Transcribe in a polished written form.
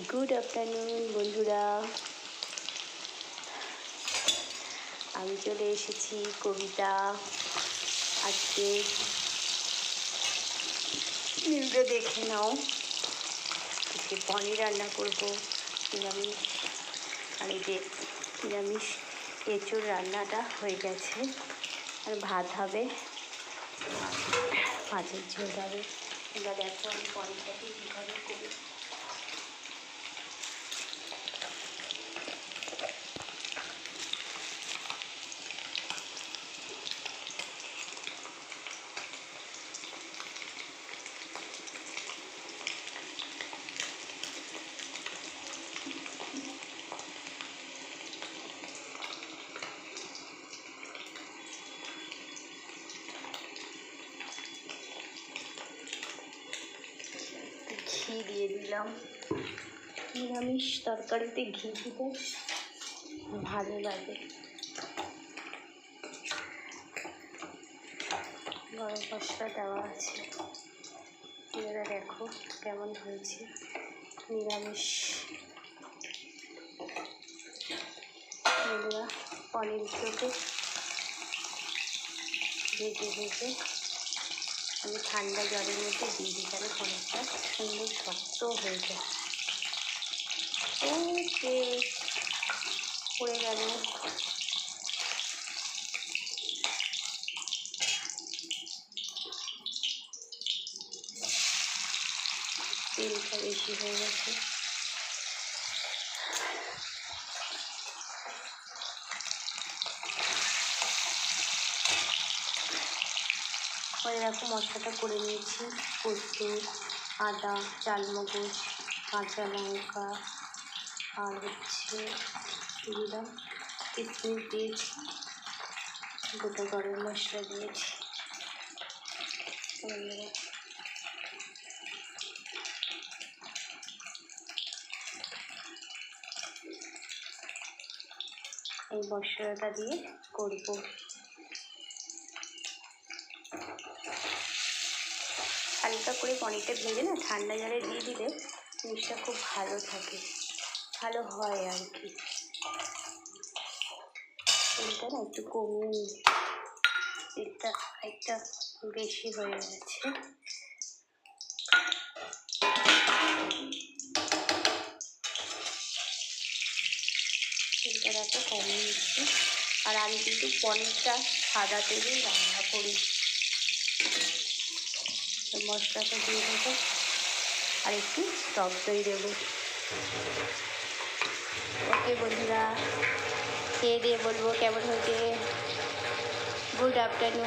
Good afternoon বন্ধুরা, আমি চলে এসেছি কবিতা। আজকে মেনুটা দেখে নাও। আজকে পনির রান্না করবো, নিরামিষ। আর এই যে নিরামিষ এঁচোড় রান্নাটা হয়ে গেছে, আর ভাত হবে, মাছের ঝোল হবে। এবার দেখো আমি পনিরটাকে কীভাবে করি। ঘি দিয়ে দিলাম। নিরামিষ তরকারিতে ঘি দিতে ভালো লাগে। গরম মশলা দেওয়া আছে। এবারে দেখো কেমন হয়েছে নিরামিষ। এগুলো পনিরগুলোকে ভেজে আমি ঠান্ডা জলের মধ্যে দিয়ে দিই, তাহলে পনিরটা সুন্দর শক্ত হয়ে যায়। ওকে, পড়ে গেল। তেলটা বেশি হয়ে গেছে। পরে দেখো মশলাটা করে নিয়েছি। পোস্ত, আদা, চালমগজ, কাঁচা লঙ্কা, আর দিলাম কিশমিশ দিয়েছি, গোটা গরম মশলা দিয়েছি। এই মশলাটা দিয়ে করবো। হালকা করে পনিরটা ভেজে না ঠান্ডা জলে দিয়ে দিলে জিনিসটা খুব ভালো থাকে, ভালো হয় আর কি। তেলটা না একটু কমিয়ে নিই, তেলটা একটা বেশি হয়ে গেছে। তেলটা একটা কমিয়ে নিচ্ছি। আর আমি কিন্তু পনিরটা সাদা তেলেই রান্না করি। মশলাটা দিয়ে দেবো, আর একটু টক দই দেবো। ওকে বন্ধুরা, খেয়ে দিয়ে বলবো কেমন হয়েছে। Good afternoon.